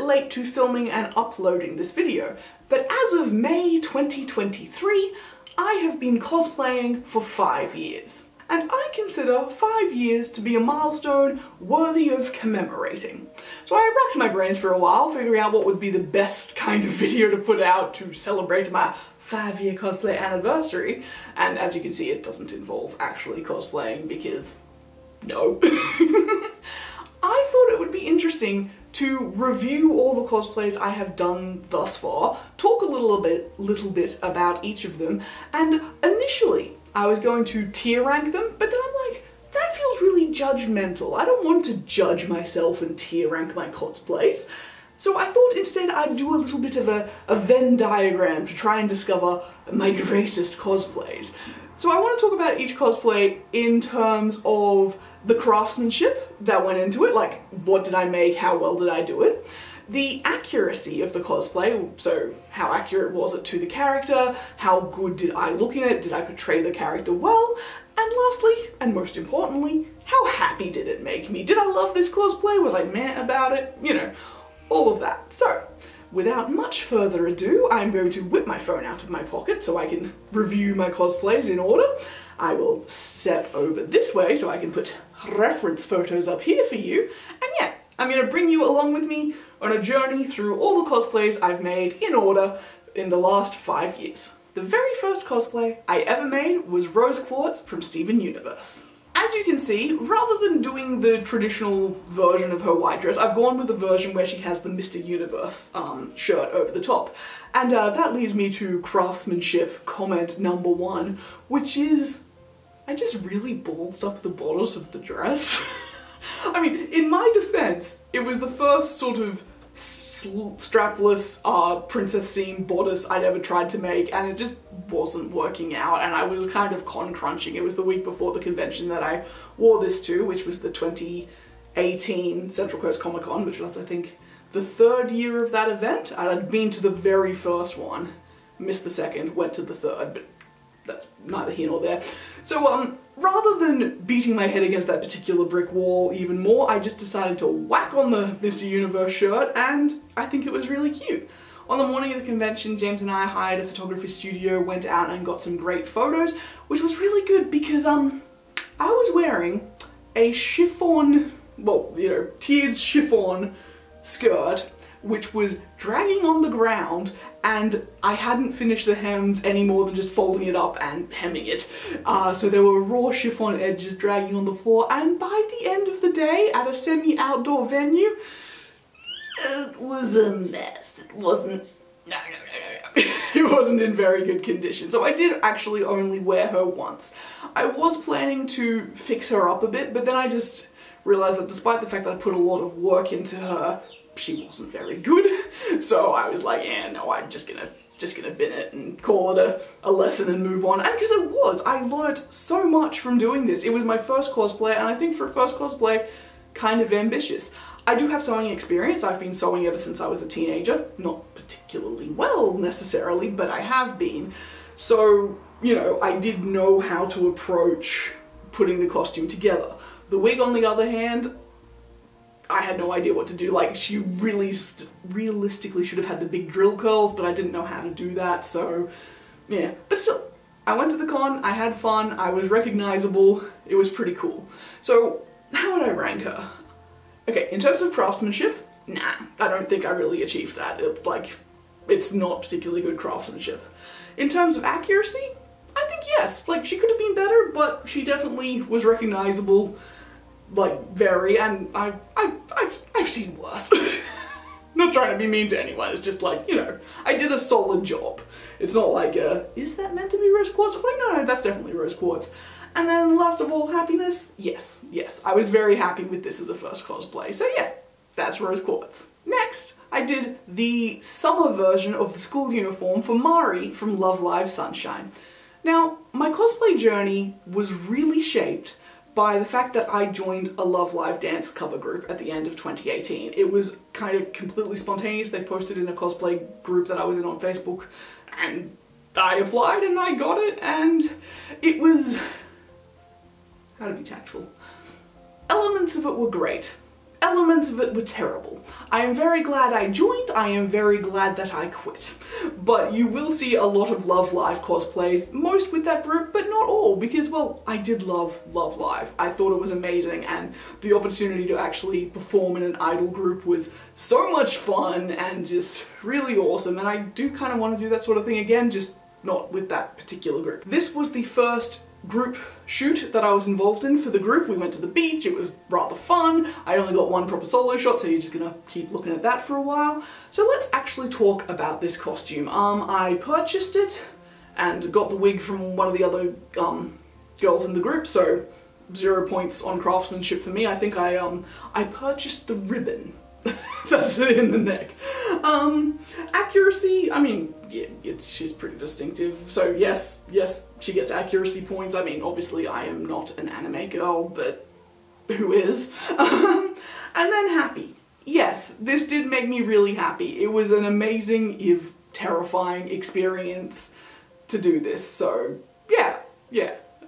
late to filming and uploading this video, but as of May 2023, I have been cosplaying for 5 years. And I consider 5 years to be a milestone worthy of commemorating. So I racked my brains for a while, figuring out what would be the best kind of video to put out to celebrate my 5-year cosplay anniversary. And as you can see, it doesn't involve actually cosplaying because no. I thought it would be interesting to review all the cosplays I have done thus far, talk a little bit about each of them, and initially I was going to tier rank them, but then I'm like, that feels really judgmental. I don't want to judge myself and tier rank my cosplays. So I thought instead I'd do a little bit of a Venn diagram to try and discover my greatest cosplays. So I want to talk about each cosplay in terms of the craftsmanship that went into it, like what did I make, how well did I do it, the accuracy of the cosplay, so how accurate was it to the character, how good did I look in it, did I portray the character well, and lastly, and most importantly, how happy did it make me? Did I love this cosplay? Was I meh about it? You know, all of that. So, without much further ado, I'm going to whip my phone out of my pocket so I can review my cosplays in order. I will step over this way so I can put reference photos up here for you, and yeah, I'm going to bring you along with me on a journey through all the cosplays I've made in order in the last 5 years. The very first cosplay I ever made was Rose Quartz from Steven Universe. As you can see, rather than doing the traditional version of her white dress, I've gone with a version where she has the Mr. Universe shirt over the top. And that leads me to craftsmanship comment number 1, which is, I just really ballsed up the bodice of the dress. I mean, in my defense, it was the first sort of strapless princess seam bodice I'd ever tried to make, and it just wasn't working out, and I was kind of con-crunching. It was the week before the convention that I wore this to, which was the 2018 Central Coast Comic Con, which was, I think, the 3rd year of that event. I'd been to the very first one, missed the 2nd, went to the 3rd, but that's neither here nor there. So, rather than beating my head against that particular brick wall even more, I just decided to whack on the Mr. Universe shirt, and I think it was really cute. On the morning of the convention, James and I hired a photography studio, went out and got some great photos, which was really good because, I was wearing a chiffon, well, you know, tiered chiffon skirt, which was dragging on the ground, and I hadn't finished the hems any more than just folding it up and hemming it. So there were raw chiffon edges dragging on the floor, and by the end of the day, at a semi-outdoor venue, it was a mess. It wasn't, no. It wasn't in very good condition. So I did actually only wear her once. I was planning to fix her up a bit, but then I just realized that despite the fact that I put a lot of work into her, she wasn't very good. So I was like, yeah, no, I'm just gonna bin it and call it a lesson and move on. And because it was, I learned so much from doing this. It was my first cosplay, and I think for a first cosplay, kind of ambitious. I do have sewing experience. I've been sewing ever since I was a teenager. Not particularly well, necessarily, but I have been. So, you know, I did know how to approach putting the costume together. The wig, on the other hand, I had no idea what to do. Like, she really realistically should have had the big drill curls, but I didn't know how to do that, so yeah. But still, I went to the con, I had fun, I was recognizable, it was pretty cool. So, how would I rank her? Okay, in terms of craftsmanship, nah, I don't think I really achieved that. It's not particularly good craftsmanship. In terms of accuracy, I think yes. Like, she could have been better, but she definitely was recognizable. Like, very, and I've seen worse. Not trying to be mean to anyone, it's just like, you know, I did a solid job. It's not like, is that meant to be rose quartz? It's like, no, that's definitely rose quartz. And then last of all, happiness? Yes, I was very happy with this as a first cosplay, so yeah, that's rose quartz. Next, I did the summer version of the school uniform for Mari from Love Live Sunshine. Now, my cosplay journey was really shaped by the fact that I joined a Love Live dance cover group at the end of 2018. It was kind of completely spontaneous. They posted in a cosplay group that I was in on Facebook, and I applied and I got it, and it was, how to be tactful, elements of it were great. elements of it were terrible. I am very glad I joined, I am very glad that I quit. But you will see a lot of Love Live cosplays, most with that group, but not all, because, well, I did love Love Live. I thought it was amazing, and the opportunity to actually perform in an idol group was so much fun and just really awesome, and I do kind of want to do that sort of thing again, just not with that particular group. This was the first group shoot that I was involved in for the group. We went to the beach, it was rather fun. I only got one proper solo shot, so you're just gonna keep looking at that for a while. So let's actually talk about this costume. I purchased it and got the wig from one of the other girls in the group, so 0 points on craftsmanship for me. I think I purchased the ribbon. That's it in the neck. Accuracy, I mean, yeah, she's pretty distinctive. So yes, she gets accuracy points. I mean, obviously I am not an anime girl, but who is? And then happy. Yes, this did make me really happy. It was an amazing, if terrifying experience to do this. So yeah,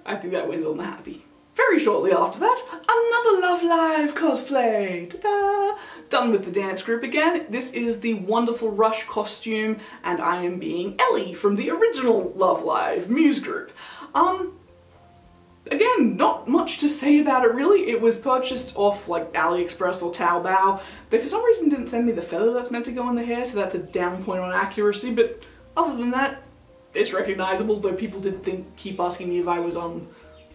I think that wins on the happy. Very shortly after that, another Love Live cosplay! Ta-da! Done with the dance group again. This is the Wonderful Rush costume, and I am being Ellie from the original Love Live Muse group. Again, not much to say about it really. It was purchased off like AliExpress or Taobao. They for some reason didn't send me the feather that's meant to go in the hair, so that's a down point on accuracy, but other than that, it's recognizable, though people did keep asking me if I was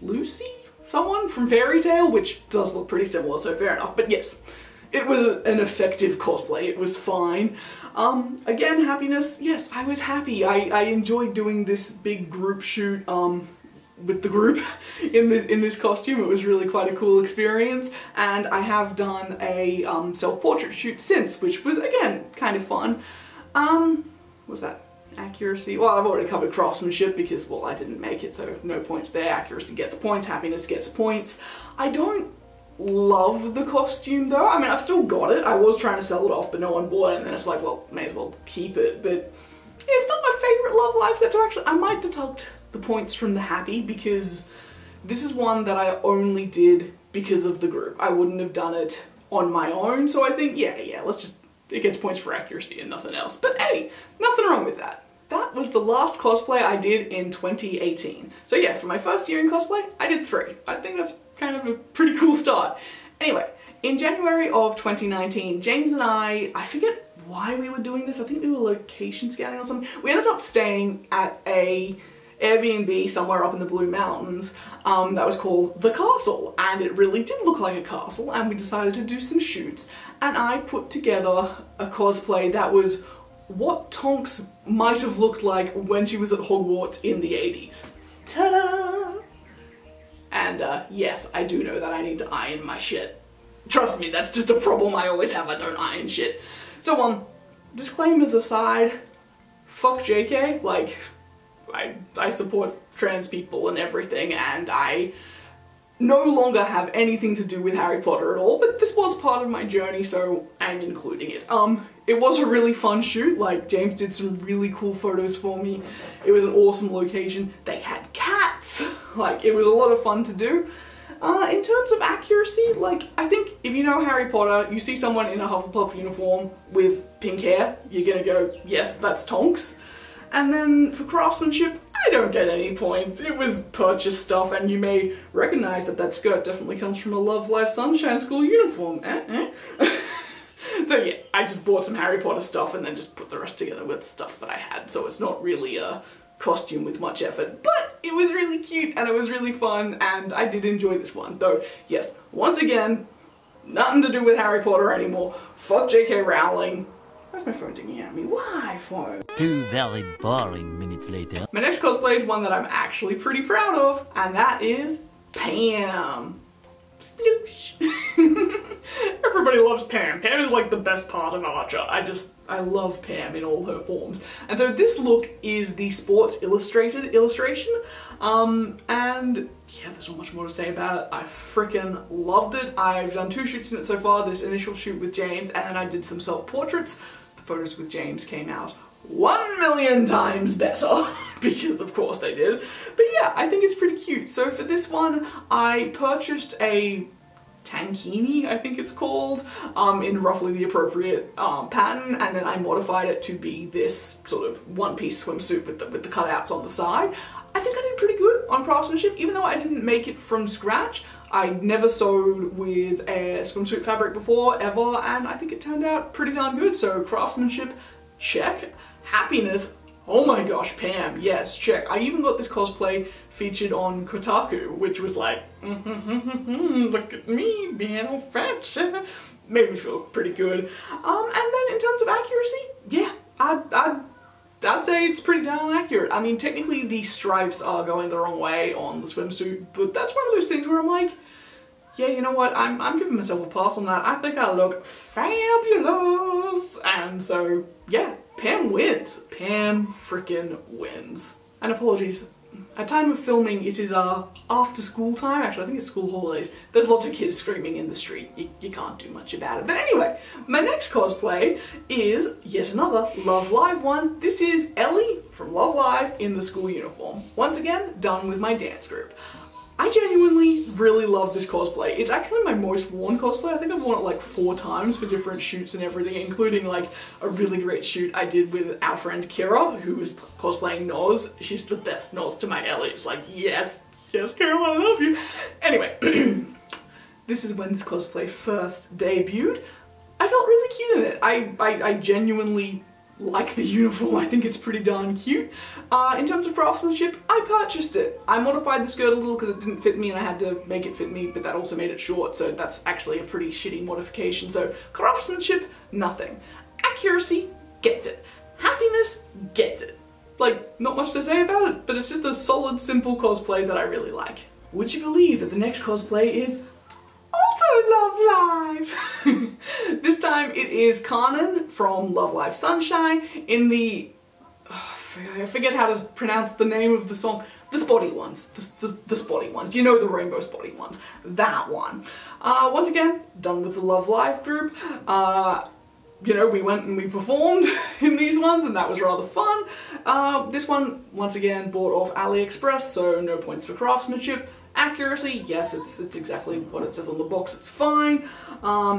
Lucy? Someone from Fairy Tail, which does look pretty similar, so fair enough. But yes, it was an effective cosplay. It was fine. Again, happiness. Yes, I was happy. I enjoyed doing this big group shoot with the group in this costume. It was really quite a cool experience, and I have done a self-portrait shoot since, which was again kind of fun. What was that? Accuracy, well, I've already covered craftsmanship because, well, I didn't make it, so no points there. Accuracy gets points, happiness gets points. I don't love the costume though. I mean, I've still got it. I was trying to sell it off, but no one bought it, and then it's like, well, may as well keep it. But it's not my favorite Love Live set, so actually I might deduct the points from the happy because this is one that I only did because of the group. I wouldn't have done it on my own, so I think, yeah, let's just, it gets points for accuracy and nothing else. But hey, nothing wrong with that. That was the last cosplay I did in 2018. So yeah, for my first year in cosplay, I did 3. I think that's kind of a pretty cool start. Anyway, in January of 2019, James and I forget why we were doing this, I think we were location scouting or something. We ended up staying at a Airbnb somewhere up in the Blue Mountains that was called The Castle, and it really did look like a castle, and we decided to do some shoots, and I put together a cosplay that was what Tonks might have looked like when she was at Hogwarts in the 80s. Ta-da! And yes, I do know that I need to iron my shit. Trust me, that's just a problem I always have, I don't iron shit. So disclaimers aside, fuck JK, like, I support trans people and everything, and I no longer have anything to do with Harry Potter at all, but this was part of my journey, so I'm including it. It was a really fun shoot. Like, James did some really cool photos for me. It was an awesome location. They had cats. Like, it was a lot of fun to do. In terms of accuracy, like, I think if you know Harry Potter, you see someone in a Hufflepuff uniform with pink hair, you're gonna go, yes, that's Tonks. And then for craftsmanship, I don't get any points. It was purchase stuff, and you may recognize that that skirt definitely comes from a Love Life Sunshine School uniform. So yeah, I just bought some Harry Potter stuff and then just put the rest together with stuff that I had, so it's not really a costume with much effort, but it was really cute and it was really fun, and I did enjoy this one. Though, yes, once again, nothing to do with Harry Potter anymore. Fuck J.K. Rowling. Why's my phone dinging at me? Why, phone? 2 very boring minutes later. My next cosplay is one that I'm actually pretty proud of, and that is Pam. Sploosh. Everybody loves Pam. Pam is like the best part of Archer. I love Pam in all her forms. And so this look is the Sports Illustrated illustration. And yeah, there's not much more to say about it. I freaking loved it. I've done 2 shoots in it so far. This initial shoot with James, and then I did some self-portraits. The photos with James came out 1,000,000 times better, because of course they did. But yeah, I think it's pretty cute. So for this one, I purchased a tankini, I think it's called, in roughly the appropriate pattern, and then I modified it to be this sort of one-piece swimsuit with the cutouts on the side. I think I did pretty good on craftsmanship, even though I didn't make it from scratch. I never sewed with a swimsuit fabric before, ever, and I think it turned out pretty darn good. So craftsmanship, check. Happiness, oh my gosh, Pam, yes, check. I even got this cosplay featured on Kotaku, which was like, look at me being all fat. Made me feel pretty good. And then in terms of accuracy, yeah, I'd say it's pretty damn accurate. I mean, technically the stripes are going the wrong way on the swimsuit, but that's one of those things where I'm like, yeah, you know what, I'm giving myself a pass on that. I think I look fabulous. And so, yeah, Pam wins. Pam frickin' wins. And apologies, at time of filming it is after school time. Actually, I think it's school holidays. There's lots of kids screaming in the street. You can't do much about it. But anyway, my next cosplay is yet another Love Live one. This is Ellie from Love Live in the school uniform. Once again, done with my dance group. I genuinely really love this cosplay. It's actually my most worn cosplay. I think I've worn it like 4 times for different shoots and everything, including like a really great shoot I did with our friend Kira, who was cosplaying Noz. She's the best Noz to my Ellie. It's like, yes, yes, Kira, I love you. Anyway, this is when this cosplay first debuted. I felt really cute in it. I genuinely like the uniform. I think it's pretty darn cute. In terms of craftsmanship, I purchased it. I modified the skirt a little because it didn't fit me and I had to make it fit me, but that also made it short, so that's actually a pretty shitty modification. So craftsmanship, nothing. Accuracy, gets it. Happiness, gets it. Like, not much to say about it, but it's just a solid, simple cosplay that I really like. Would you believe that the next cosplay is also Love Live? This time it is Kanan from Love Live Sunshine in the... I forget how to pronounce the name of the song. The spotty ones. The spotty ones. You know, the rainbow spotty ones. That one. Once again, done with the Love Live group. You know, we went and we performed in these ones and that was rather fun. This one, once again, bought off AliExpress, so no points for craftsmanship. Accuracy, yes, it's exactly what it says on the box, it's fine.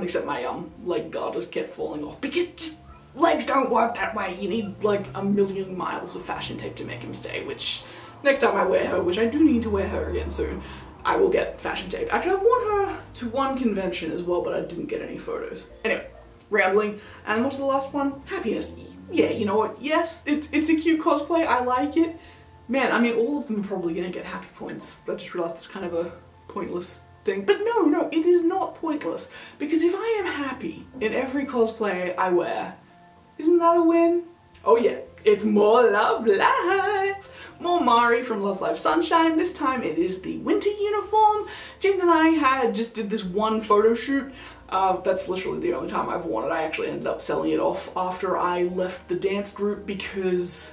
Except my leg garters kept falling off because just legs don't work that way. You need like 1,000,000 miles of fashion tape to make him stay, which next time I wear her, which I do need to wear her again soon, I will get fashion tape. Actually, I worn her to one convention as well, but I didn't get any photos. Anyway, rambling. And what's the last one? Happiness. Yeah, you know what? Yes, it's a cute cosplay. I like it. Man, I mean, all of them are probably gonna get happy points. I just realized it's kind of a pointless thing. But no, it is not pointless. Because if I am happy in every cosplay I wear, isn't that a win? Oh yeah, it's more Love Live! More Mari from Love Live Sunshine. This time it is the winter uniform. James and I just did this one photo shoot. That's literally the only time I've worn it. I actually ended up selling it off after I left the dance group because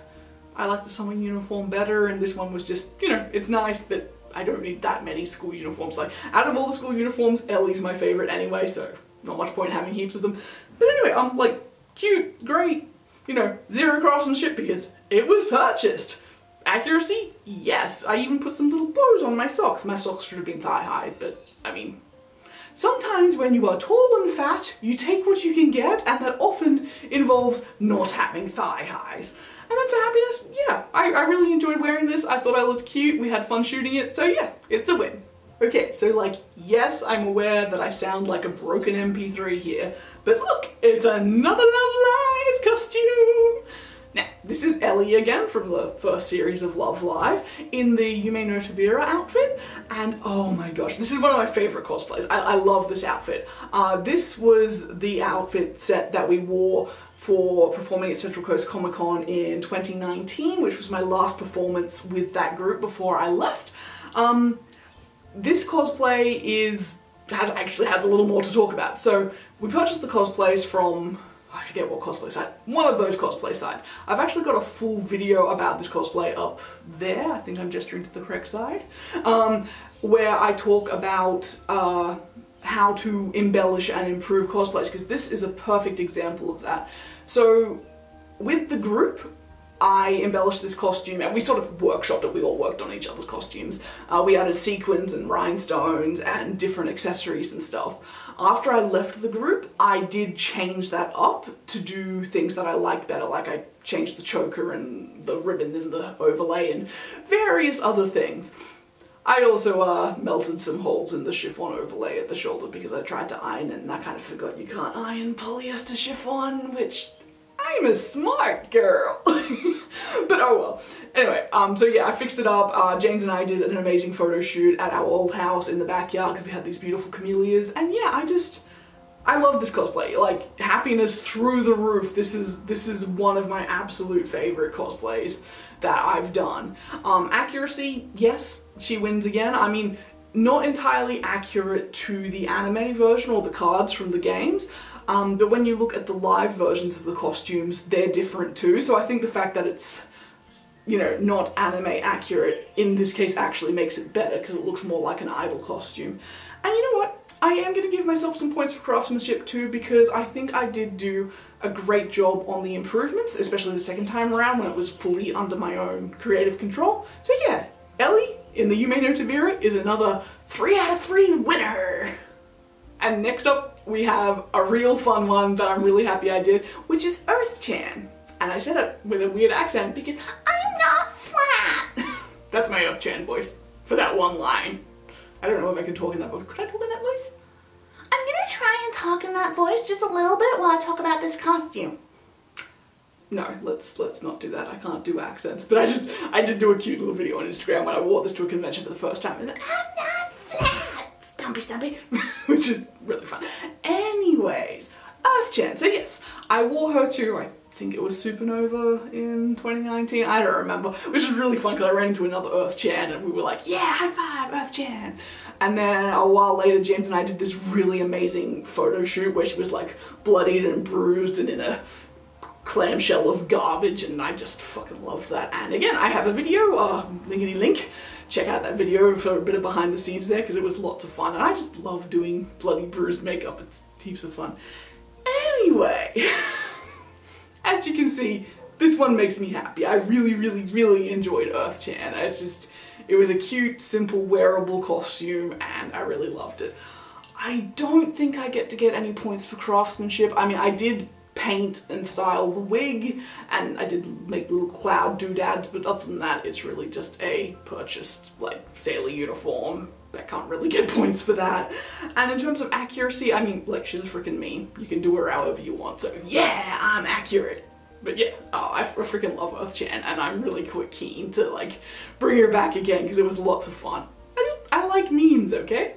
I like the summer uniform better, and this one was just, you know, it's nice, but I don't need that many school uniforms. Like, out of all the school uniforms, Ellie's my favorite anyway, so not much point having heaps of them. But anyway, I'm like, cute, great, you know, zero craftsmanship because it was purchased. Accuracy? Yes. I even put some little bows on my socks. My socks should have been thigh-high, but, I mean, sometimes when you are tall and fat, you take what you can get, and that often involves not having thigh highs. And then for happiness, yeah, I really enjoyed wearing this. I thought I looked cute, we had fun shooting it, so yeah, it's a win. Okay, so like, yes, I'm aware that I sound like a broken MP3 here, but look, it's another Love Live costume! Now, this is Ellie again from the first series of Love Live in the Yume no Tabira outfit, and oh my gosh, this is one of my favorite cosplays. I love this outfit. This was the outfit set that we wore for performing at Central Coast Comic Con in 2019, which was my last performance with that group before I left. This cosplay actually has a little more to talk about. So we purchased the cosplays from, I forget what cosplay site, one of those cosplay sites. I've actually got a full video about this cosplay up there, I think I'm gesturing to the correct side, where I talk about how to embellish and improve cosplays, because this is a perfect example of that. So with the group, I embellished this costume, and we sort of workshopped it. We all worked on each other's costumes. We added sequins and rhinestones and different accessories and stuff. After I left the group, I did change that up to do things that I liked better, like I changed the choker and the ribbon and the overlay and various other things. I also melted some holes in the chiffon overlay at the shoulder because I tried to iron it and I kind of forgot you can't iron polyester chiffon, which I'm a smart girl. But oh well. Anyway, so yeah, I fixed it up. James and I did an amazing photo shoot at our old house in the backyard because we had these beautiful camellias, and yeah, I love this cosplay. Like, happiness through the roof. This is one of my absolute favorite cosplays that I've done. Accuracy, yes, she wins again. I mean, not entirely accurate to the anime version or the cards from the games, but when you look at the live versions of the costumes, they're different too. So I think the fact that it's, you know, not anime accurate in this case actually makes it better because it looks more like an idol costume. And you know what? I am going to give myself some points for craftsmanship too, because I think I did do a great job on the improvements, especially the second time around when it was fully under my own creative control. So yeah, Ellie in the Yume no Tabira is another 3 out of 3 winner! And next up we have a real fun one that I'm really happy I did, which is Earth-chan. And I said it with a weird accent because I'm not flat! That's my Earth-chan voice for that one line. I don't know if I can talk in that voice. Could I talk in that voice? I'm gonna try and talk in that voice just a little bit while I talk about this costume. No, let's not do that. I can't do accents. But I did do a cute little video on Instagram when I wore this to a convention for the first time. And I'm not flat! Stumpy stumpy. Which is really fun. Anyways, Earth-chan. So yes, I wore her to, I think it was Supernova in 2019, I don't remember, which was really fun because I ran into another Earth-chan and we were like, yeah, high five, Earth-chan! And then a while later, James and I did this really amazing photo shoot where she was like bloodied and bruised and in a clamshell of garbage, and I just fucking loved that. And again, I have a video, linkity link, check out that video for a bit of behind the scenes there because it was lots of fun, and I just love doing bloody bruised makeup, it's heaps of fun. Anyway, as you can see, this one makes me happy. I really enjoyed Earth-chan. It was a cute, simple, wearable costume, and I really loved it. I don't think I get any points for craftsmanship. I mean, I did paint and style the wig, and I did make little cloud doodads, but other than that, it's really just a purchased, like, sailor uniform. I can't really get points for that. And in terms of accuracy, I mean, like, she's a freaking meme. You can do her however you want, so yeah, I'm accurate. But yeah, I freaking love Earth-chan, and I'm really quite keen to, like, bring her back again because it was lots of fun. I like memes, okay?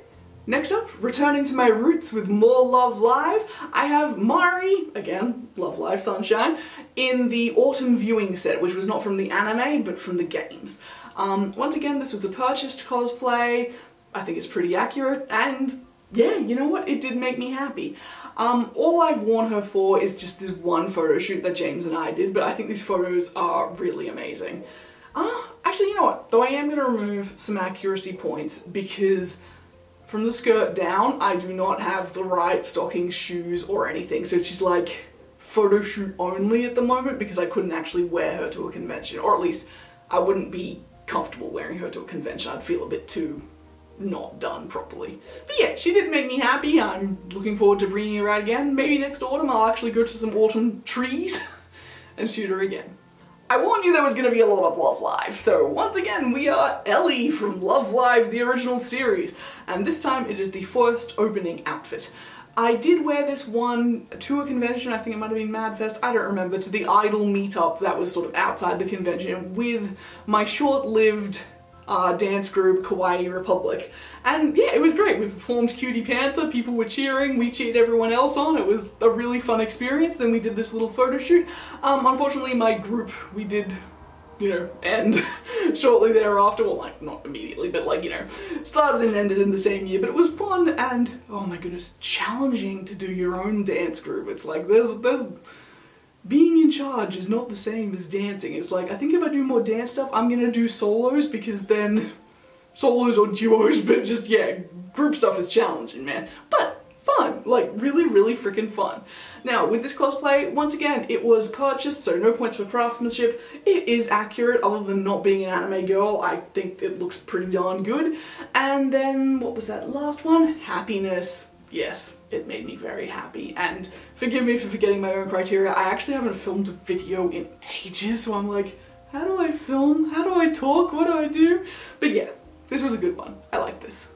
Next up, returning to my roots with more Love Live, I have Mari, again, Love Live Sunshine, in the autumn viewing set, which was not from the anime, but from the games. Once again, this was a purchased cosplay. I think it's pretty accurate, and yeah, you know what? It did make me happy. All I've worn her for is just this one photo shoot that James and I did, but I think these photos are really amazing. Actually, you know what? Though I am going to remove some accuracy points because from the skirt down, I do not have the right stockings, shoes, or anything. So she's like photo shoot only at the moment because I couldn't actually wear her to a convention, or at least I wouldn't be comfortable wearing her to a convention. I'd feel a bit too not done properly. But yeah, she did make me happy. I'm looking forward to bringing her out again. Maybe next autumn I'll actually go to some autumn trees and shoot her again. I warned you there was going to be a lot of Love Live, so once again we are Ellie from Love Live, the original series, and this time it is the first opening outfit. I did wear this one to a convention, I think it might have been Madfest, I don't remember, to the Idol meetup that was sort of outside the convention with my short-lived dance group, Kawaii Republic. And yeah, it was great. We performed Cutie Panther, people were cheering, we cheered everyone else on. It was a really fun experience. Then we did this little photo shoot. Unfortunately, my group, we did, you know, end shortly thereafter. Well, like, not immediately, but like, you know, started and ended in the same year. But it was fun and, oh my goodness, challenging to do your own dance group. It's like, there's being in charge is not the same as dancing. It's like, I think if I do more dance stuff, I'm gonna do solos because then solos or duos, but just, yeah, group stuff is challenging, man. But fun, like really freaking fun. Now with this cosplay, once again, it was purchased, so no points for craftsmanship. It is accurate, other than not being an anime girl. I think it looks pretty darn good. And then, what was that last one? Happiness. Yes, it made me very happy, and forgive me for forgetting my own criteria. I actually haven't filmed a video in ages, so I'm like, how do I film? How do I talk? What do I do? But yeah, this was a good one. I like this.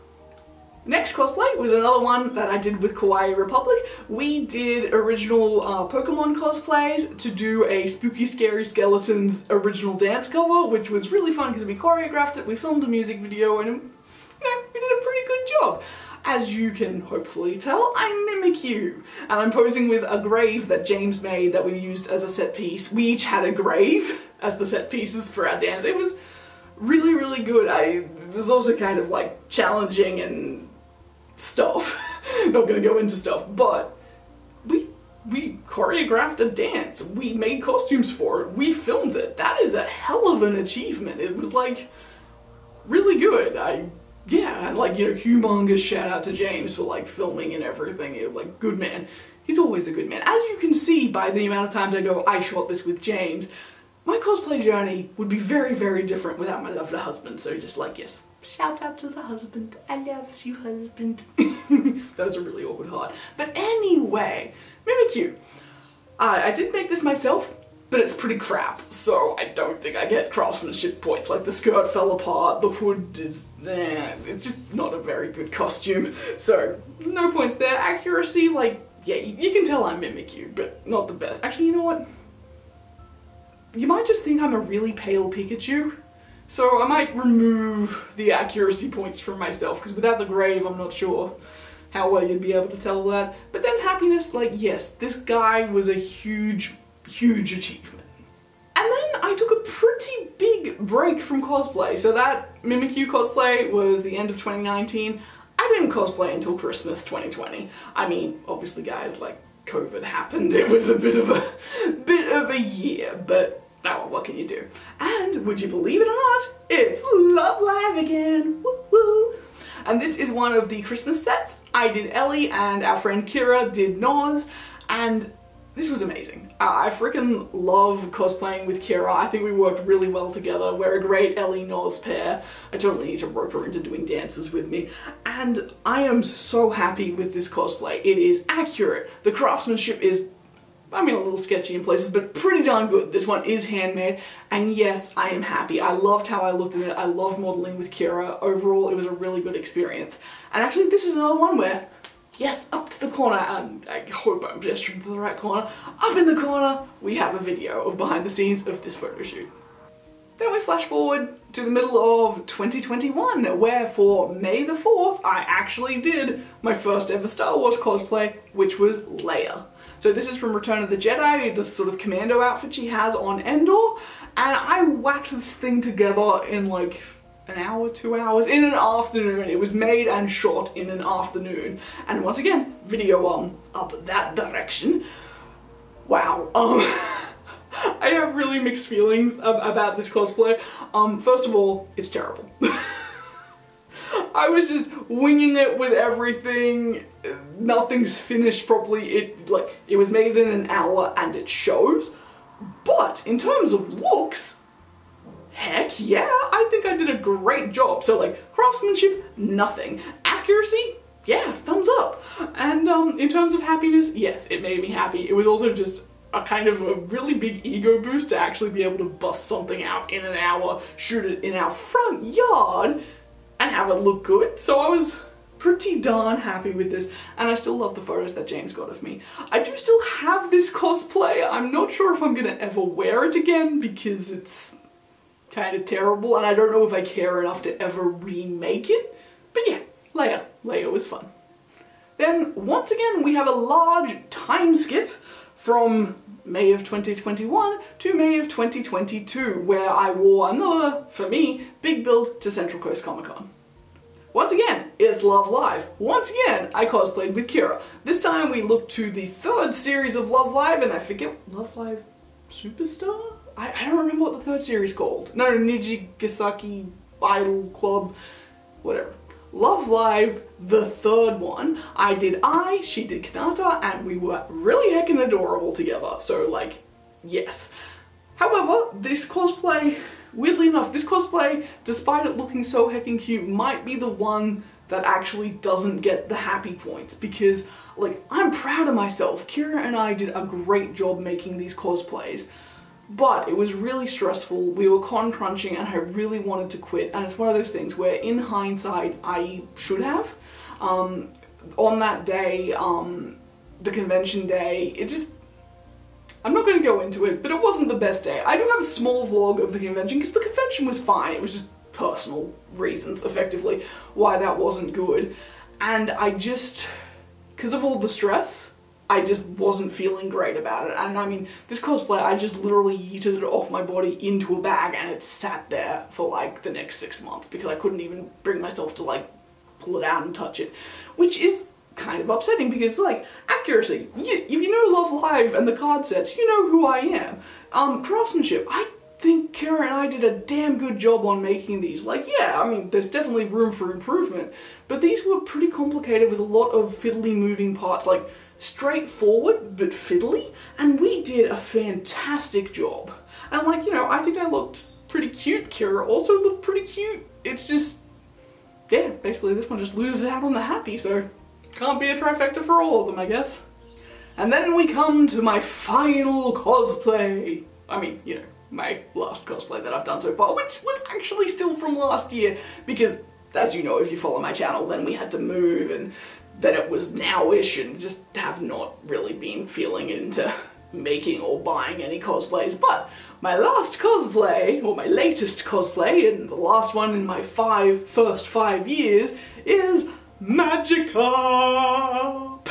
Next cosplay was another one that I did with Kawaii Republic. We did original Pokemon cosplays to do a Spooky Scary Skeletons original dance cover, which was really fun because we choreographed it, we filmed a music video, and we did a pretty good job. As you can hopefully tell, I mimic you. And I'm posing with a grave that James made that we used as a set piece. We each had a grave as the set pieces for our dance. It was really good. It was also kind of like challenging and stuff. Not gonna go into stuff, but we choreographed a dance. We made costumes for it. We filmed it. That is a hell of an achievement. It was like really good. Yeah, and like, you know, humongous shout out to James for like filming and everything. It, like, good man. He's always a good man. As you can see by the amount of times I go, I shot this with James, my cosplay journey would be very different without my lovely husband. So just like, yes, shout out to the husband. I love you, husband. That was a really awkward heart. But anyway, Mimikyu. I did make this myself, but it's pretty crap, so I don't think I get craftsmanship points. Like, the skirt fell apart, the hood is, it's just not a very good costume, so no points there. Accuracy, like, yeah, you can tell I mimic you, but not the best. Actually, you know what? You might just think I'm a really pale Pikachu, so I might remove the accuracy points from myself, because without the grave, I'm not sure how well you'd be able to tell that. But then happiness, like, yes, this guy was a huge achievement. And then I took a pretty big break from cosplay. So that Mimikyu cosplay was the end of 2019. I didn't cosplay until Christmas 2020. I mean, obviously guys, like, COVID happened. It was a bit of a year, but oh, what can you do? And would you believe it or not, it's Love Live again. Woo woo. And this is one of the Christmas sets. I did Ellie and our friend Kira did Noz, and this was amazing. I freaking love cosplaying with Kira. I think we worked really well together. We're a great Ellie-Noz pair. I totally need to rope her into doing dances with me. And I am so happy with this cosplay. It is accurate. The craftsmanship is, I mean, a little sketchy in places, but pretty darn good. This one is handmade, and yes, I am happy. I loved how I looked at it. I loved modeling with Kira. Overall, it was a really good experience. And actually, this is another one where, yes, up to the corner, and I hope I'm gesturing to the right corner, up in the corner, we have a video of behind the scenes of this photo shoot. Then we flash forward to the middle of 2021, where for May the 4th, I actually did my first ever Star Wars cosplay, which was Leia. So this is from Return of the Jedi, the sort of commando outfit she has on Endor, and I whacked this thing together in like an hour, 2 hours, in an afternoon. It was made and shot in an afternoon. And once again, video up that direction. Wow. I have really mixed feelings about this cosplay. First of all, it's terrible. I was just winging it with everything. Nothing's finished properly. It was made in an hour and it shows. But in terms of looks, heck yeah, I think I did a great job. So like, craftsmanship, nothing. Accuracy, yeah, thumbs up. And in terms of happiness, yes, it made me happy. It was also just a kind of a really big ego boost to actually be able to bust something out in an hour, shoot it in our front yard, and have it look good. So I was pretty darn happy with this, and I still love the photos that James got of me. I do still have this cosplay. I'm not sure if I'm gonna ever wear it again because it's kind of terrible, and I don't know if I care enough to ever remake it. But yeah, Leia. Leia was fun. Then, once again, we have a large time skip from May of 2021 to May of 2022, where I wore another, for me, big build to Central Coast Comic Con. Once again, it's Love Live. Once again, I cosplayed with Kira. This time we looked to the third series of Love Live, and I forget, Love Live Superstar? I don't remember what the third series is called. No, Nijigasaki Idol Club, whatever. Love Live, the third one. I did I, she did Kanata, and we were really heckin' adorable together, so like, yes. However, this cosplay, weirdly enough, this cosplay, despite it looking so heckin' cute, might be the one that actually doesn't get the happy points, because, like, I'm proud of myself. Kira and I did a great job making these cosplays, but it was really stressful. We were con crunching and I really wanted to quit, and it's one of those things where in hindsight I should have. On that day, the convention day, it just, I'm not going to go into it, but it wasn't the best day. I do have a small vlog of the convention because the convention was fine. It was just personal reasons, effectively, why that wasn't good. And I just, because of all the stress, I just wasn't feeling great about it. And I mean, this cosplay, I just literally yeeted it off my body into a bag and it sat there for like the next 6 months because I couldn't even bring myself to like pull it out and touch it, which is kind of upsetting because, like, accuracy, if you know Love Live and the card sets, you know who I am. Craftsmanship, I think Kara and I did a damn good job on making these. Like, yeah, I mean, there's definitely room for improvement, but these were pretty complicated with a lot of fiddly moving parts, like, straightforward but fiddly, and we did a fantastic job. And, like, you know, I think I looked pretty cute. Kira also looked pretty cute. It's just, yeah, basically this one just loses out on the happy, so can't be a trifecta for all of them, I guess. And then we come to my final cosplay. I mean, you know, my last cosplay that I've done so far, which was actually still from last year, because, as you know, if you follow my channel, then we had to move, and then it was now-ish, and just have not really been feeling into making or buying any cosplays. But my last cosplay, or my latest cosplay, and the last one in my first 5 years, is Magikarp!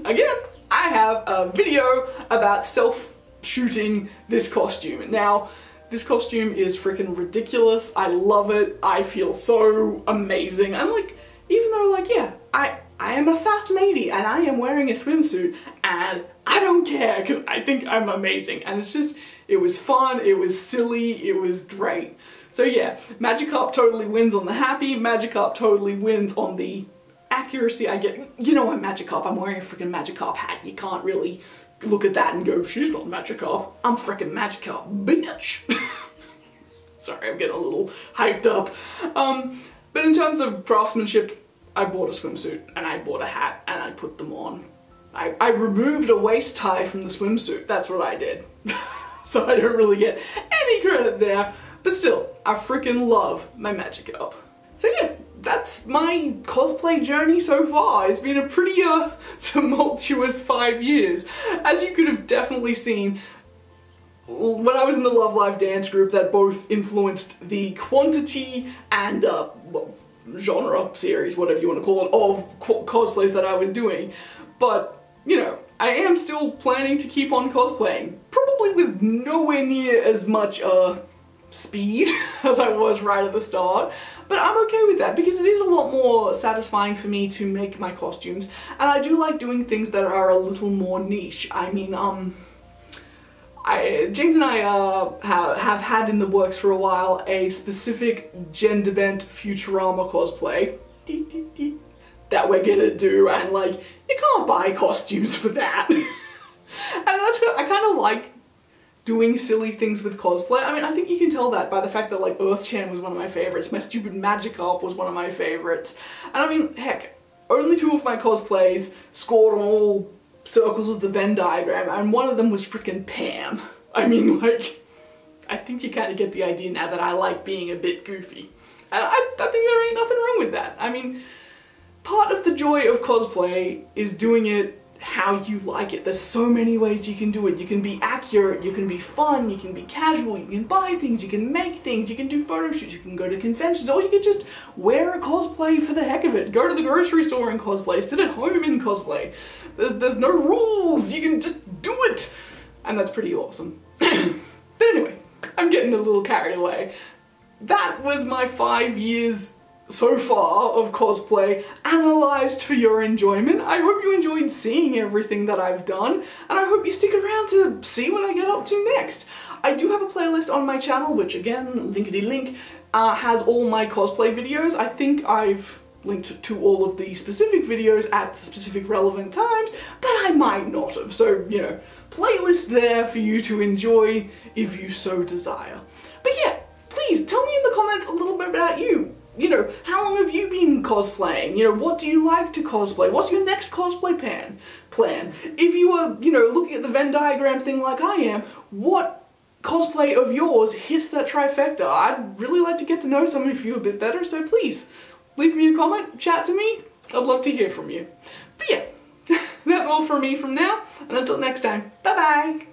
Again, I have a video about self-shooting this costume. Now, this costume is freaking ridiculous. I love it. I feel so amazing. I'm like, even though, like, yeah, I am a fat lady and I am wearing a swimsuit and I don't care because I think I'm amazing. And it's just, it was fun, it was silly, it was great. So yeah, Magikarp totally wins on the happy, Magikarp totally wins on the accuracy I get. You know I'm Magikarp, I'm wearing a freaking Magikarp hat. You can't really look at that and go, she's not Magikarp. I'm freaking Magikarp, bitch. Sorry, I'm getting a little hyped up. But in terms of craftsmanship, I bought a swimsuit and I bought a hat and I put them on. I removed a waist tie from the swimsuit, that's what I did. So I don't really get any credit there, but still, I freaking love my Magikarp. So yeah, that's my cosplay journey so far. It's been a pretty tumultuous 5 years. As you could have definitely seen, when I was in the Love Live dance group, that both influenced the quantity and, well, genre, series, whatever you want to call it, of cosplays that I was doing. But, you know, I am still planning to keep on cosplaying, probably with nowhere near as much, speed as I was right at the start, but I'm okay with that because it is a lot more satisfying for me to make my costumes, and I do like doing things that are a little more niche. I mean, James and I have had in the works for a while a specific gender-bent Futurama cosplay that we're gonna do, and like, you can't buy costumes for that. And that's what I kind of like, doing silly things with cosplay. I mean, I think you can tell that by the fact that, like, Earth-chan was one of my favorites, my stupid Magikarp was one of my favorites, and I mean, heck, only 2 of my cosplays scored on all circles of the Venn diagram, and one of them was frickin' Pam. I mean, like, I think you kind of get the idea now that I like being a bit goofy. And I think there ain't nothing wrong with that. I mean, part of the joy of cosplay is doing it how you like it. There's so many ways you can do it. You can be accurate, you can be fun, you can be casual, you can buy things, you can make things, you can do photo shoots, you can go to conventions, or you can just wear a cosplay for the heck of it. Go to the grocery store in cosplay, sit at home in cosplay. There's no rules, you can just do it! And that's pretty awesome. But anyway, I'm getting a little carried away. That was my 5 years so far of cosplay, analysed for your enjoyment. I hope you enjoyed seeing everything that I've done, and I hope you stick around to see what I get up to next. I do have a playlist on my channel, which again, linkity link, has all my cosplay videos. I think I've linked to all of the specific videos at the specific relevant times, but I might not have. So, you know, playlist there for you to enjoy if you so desire. But yeah, please tell me in the comments a little bit about you. You know, how long have you been cosplaying? You know, what do you like to cosplay? What's your next cosplay plan? If you are, you know, looking at the Venn diagram thing like I am, what cosplay of yours hits that trifecta? I'd really like to get to know some of you a bit better, so please leave me a comment, chat to me. I'd love to hear from you. But yeah, that's all from me from now, and until next time, bye bye!